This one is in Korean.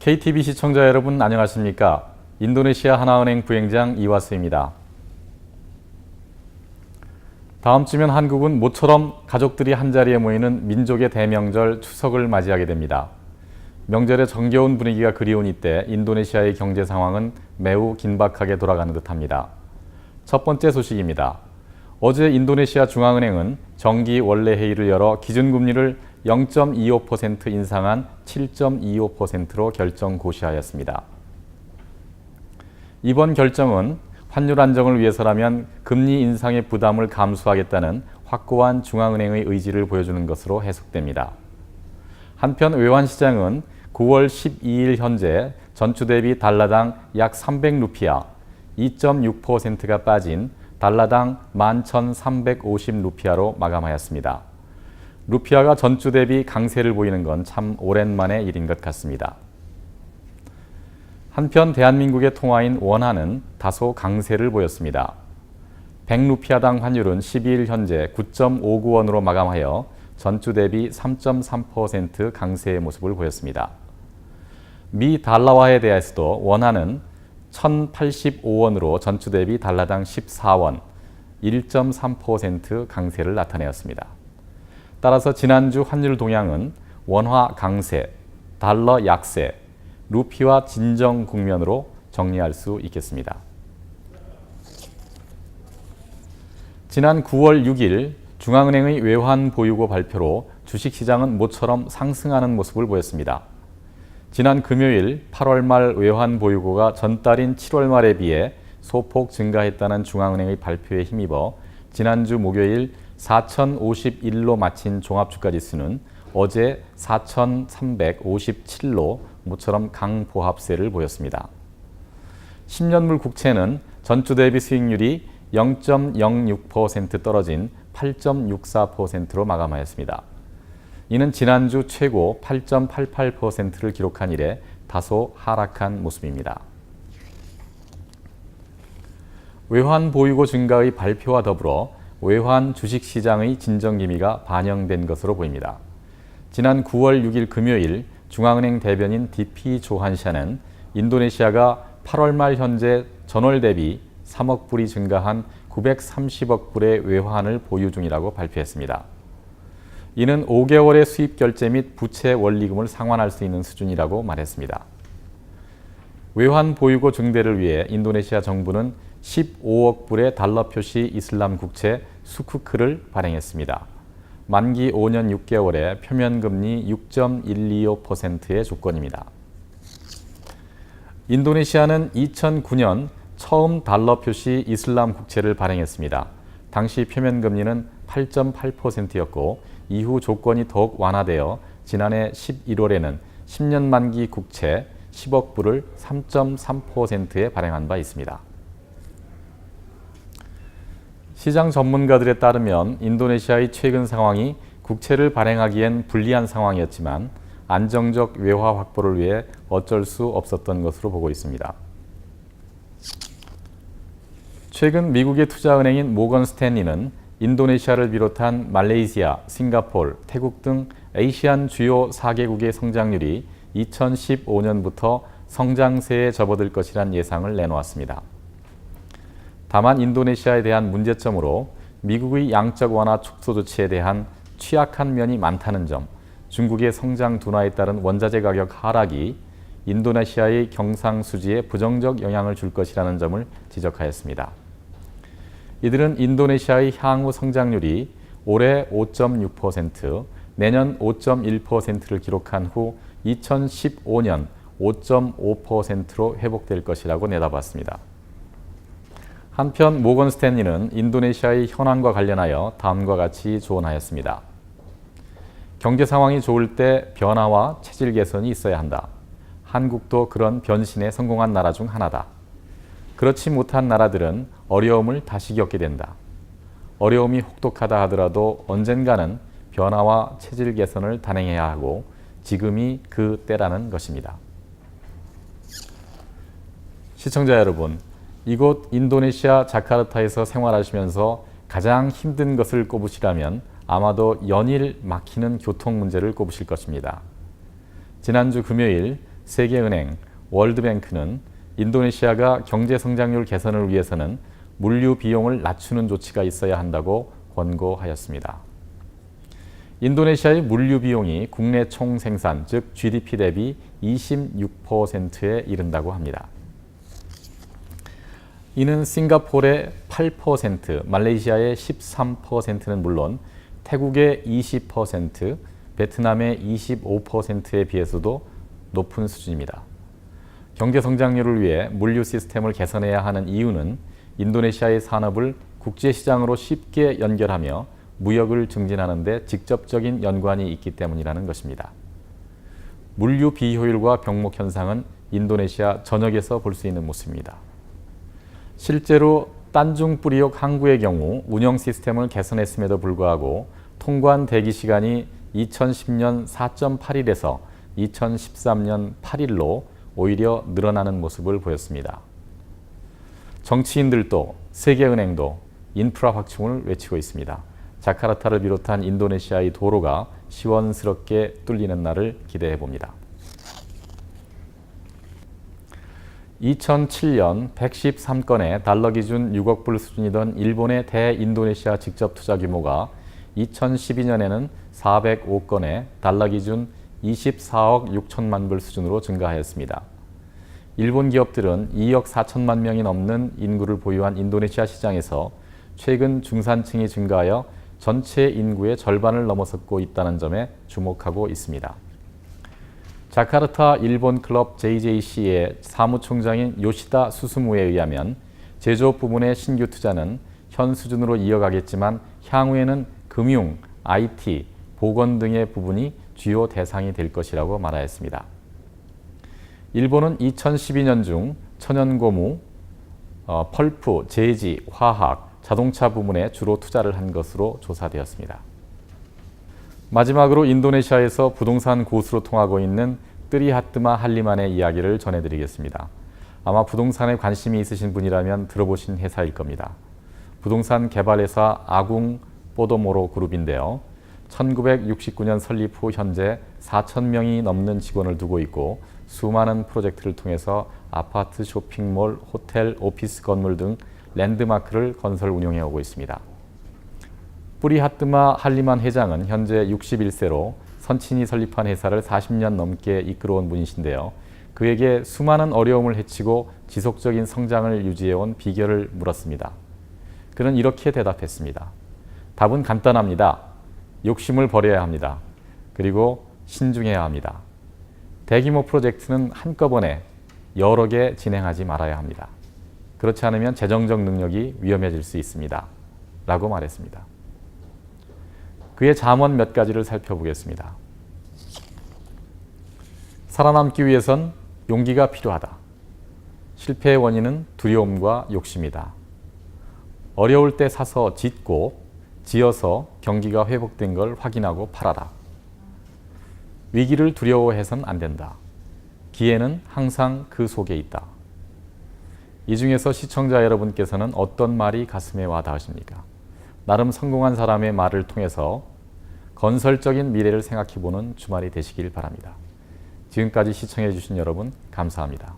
KTV 시청자 여러분 안녕하십니까? 인도네시아 하나은행 부행장 이화수입니다. 다음 주면 한국은 모처럼 가족들이 한자리에 모이는 민족의 대명절 추석을 맞이하게 됩니다. 명절의 정겨운 분위기가 그리운 이때 인도네시아의 경제 상황은 매우 긴박하게 돌아가는 듯합니다. 첫 번째 소식입니다. 어제 인도네시아 중앙은행은 정기 원래 회의를 열어 기준금리를 0.25% 인상한 7.25%로 결정 고시하였습니다. 이번 결정은 환율 안정을 위해서라면 금리 인상의 부담을 감수하겠다는 확고한 중앙은행의 의지를 보여주는 것으로 해석됩니다. 한편 외환시장은 9월 12일 현재 전주 대비 달러당 약 300루피아, 2.6%가 빠진 달러당 11,350루피아로 마감하였습니다. 루피아가 전주 대비 강세를 보이는 건 참 오랜만의 일인 것 같습니다. 한편 대한민국의 통화인 원화는 다소 강세를 보였습니다. 100루피아당 환율은 12일 현재 9.59원으로 마감하여 전주 대비 3.3% 강세의 모습을 보였습니다. 미 달러화에 대해서도 원화는 1,085원으로 전주 대비 달러당 14원, 1.3% 강세를 나타내었습니다. 따라서 지난주 환율 동향은 원화 강세, 달러 약세, 루피와 진정 국면으로 정리할 수 있겠습니다. 지난 9월 6일 중앙은행의 외환 보유고 발표로 주식시장은 모처럼 상승하는 모습을 보였습니다. 지난 금요일 8월 말 외환 보유고가 전달인 7월 말에 비해 소폭 증가했다는 중앙은행의 발표에 힘입어 지난주 목요일 4,051로 마친 종합주가지수는 어제 4,357로 모처럼 강보합세를 보였습니다. 10년물 국채는 전주 대비 수익률이 0.06% 떨어진 8.64%로 마감하였습니다. 이는 지난주 최고 8.88%를 기록한 이래 다소 하락한 모습입니다. 외환 보유고 증가의 발표와 더불어 외환 주식시장의 진정 기미가 반영된 것으로 보입니다. 지난 9월 6일 금요일 중앙은행 대변인 DP 조한샤는 인도네시아가 8월 말 현재 전월 대비 3억 불이 증가한 930억 불의 외환을 보유 중이라고 발표했습니다. 이는 5개월의 수입 결제 및 부채 원리금을 상환할 수 있는 수준이라고 말했습니다. 외환 보유고 증대를 위해 인도네시아 정부는 15억 불의 달러 표시 이슬람 국채 수쿠크를 발행했습니다. 만기 5년 6개월에 표면금리 6.125%의 조건입니다. 인도네시아는 2009년 처음 달러 표시 이슬람 국채를 발행했습니다. 당시 표면금리는 8.8%였고 이후 조건이 더욱 완화되어 지난해 11월에는 10년 만기 국채 10억 불을 3.3%에 발행한 바 있습니다. 시장 전문가들에 따르면 인도네시아의 최근 상황이 국채를 발행하기엔 불리한 상황이었지만 안정적 외화 확보를 위해 어쩔 수 없었던 것으로 보고 있습니다. 최근 미국의 투자은행인 모건 스탠리는 인도네시아를 비롯한 말레이시아, 싱가포르, 태국 등 아시안 주요 4개국의 성장률이 2015년부터 성장세에 접어들 것이란 예상을 내놓았습니다. 다만 인도네시아에 대한 문제점으로 미국의 양적 완화 촉소 조치에 대한 취약한 면이 많다는 점, 중국의 성장 둔화에 따른 원자재 가격 하락이 인도네시아의 경상수지에 부정적 영향을 줄 것이라는 점을 지적하였습니다. 이들은 인도네시아의 향후 성장률이 올해 5.6%, 내년 5.1%를 기록한 후 2015년 5.5%로 회복될 것이라고 내다봤습니다. 한편 모건 스탠리는 인도네시아의 현황과 관련하여 다음과 같이 조언하였습니다. 경제 상황이 좋을 때 변화와 체질 개선이 있어야 한다. 한국도 그런 변신에 성공한 나라 중 하나다. 그렇지 못한 나라들은 어려움을 다시 겪게 된다. 어려움이 혹독하다 하더라도 언젠가는 변화와 체질 개선을 단행해야 하고 지금이 그 때라는 것입니다. 시청자 여러분, 이곳 인도네시아 자카르타에서 생활하시면서 가장 힘든 것을 꼽으시라면 아마도 연일 막히는 교통 문제를 꼽으실 것입니다. 지난주 금요일 세계은행, 월드뱅크는 인도네시아가 경제 성장률 개선을 위해서는 물류 비용을 낮추는 조치가 있어야 한다고 권고하였습니다. 인도네시아의 물류 비용이 국내 총 생산, 즉 GDP 대비 26%에 이른다고 합니다. 이는 싱가포르의 8%, 말레이시아의 13%는 물론 태국의 20%, 베트남의 25%에 비해서도 높은 수준입니다. 경제 성장률을 위해 물류 시스템을 개선해야 하는 이유는 인도네시아의 산업을 국제시장으로 쉽게 연결하며 무역을 증진하는 데 직접적인 연관이 있기 때문이라는 것입니다. 물류 비효율과 병목 현상은 인도네시아 전역에서 볼 수 있는 모습입니다. 실제로 딴중 뿌리옥 항구의 경우 운영 시스템을 개선했음에도 불구하고 통관 대기 시간이 2010년 4.8일에서 2013년 8일로 오히려 늘어나는 모습을 보였습니다. 정치인들도 세계은행도 인프라 확충을 외치고 있습니다. 자카르타를 비롯한 인도네시아의 도로가 시원스럽게 뚫리는 날을 기대해 봅니다. 2007년 113건의 달러 기준 6억 불 수준이던 일본의 대인도네시아 직접 투자 규모가 2012년에는 405건의 달러 기준 24억 6천만 불 수준으로 증가하였습니다. 일본 기업들은 2억 4천만 명이 넘는 인구를 보유한 인도네시아 시장에서 최근 중산층이 증가하여 전체 인구의 절반을 넘어섰고 있다는 점에 주목하고 있습니다. 자카르타 일본 클럽 JJC의 사무총장인 요시다 수스무에 의하면 제조업 부문의 신규 투자는 현 수준으로 이어가겠지만 향후에는 금융, IT, 보건 등의 부분이 주요 대상이 될 것이라고 말하였습니다. 일본은 2012년 중 천연고무, 펄프, 제지, 화학, 자동차 부문에 주로 투자를 한 것으로 조사되었습니다. 마지막으로 인도네시아에서 부동산 고수로 통하고 있는 뜨리하트마 할리만의 이야기를 전해드리겠습니다. 아마 부동산에 관심이 있으신 분이라면 들어보신 회사일 겁니다. 부동산 개발회사 아궁 포도모로 그룹인데요. 1969년 설립 후 현재 4,000명이 넘는 직원을 두고 있고 수많은 프로젝트를 통해서 아파트, 쇼핑몰, 호텔, 오피스 건물 등 랜드마크를 건설 운영해 오고 있습니다. 뿌리하트마 할리만 회장은 현재 61세로 선친이 설립한 회사를 40년 넘게 이끌어온 분이신데요. 그에게 수많은 어려움을 헤치고 지속적인 성장을 유지해온 비결을 물었습니다. 그는 이렇게 대답했습니다. 답은 간단합니다. 욕심을 버려야 합니다. 그리고 신중해야 합니다. 대규모 프로젝트는 한꺼번에 여러 개 진행하지 말아야 합니다. 그렇지 않으면 재정적 능력이 위험해질 수 있습니다. 라고 말했습니다. 그의 잠언 몇 가지를 살펴보겠습니다. 살아남기 위해선 용기가 필요하다. 실패의 원인은 두려움과 욕심이다. 어려울 때 사서 짓고 지어서 경기가 회복된 걸 확인하고 팔아라. 위기를 두려워해선 안 된다. 기회는 항상 그 속에 있다. 이 중에서 시청자 여러분께서는 어떤 말이 가슴에 와 닿으십니까? 나름 성공한 사람의 말을 통해서 건설적인 미래를 생각해보는 주말이 되시길 바랍니다. 지금까지 시청해 주신 여러분 감사합니다.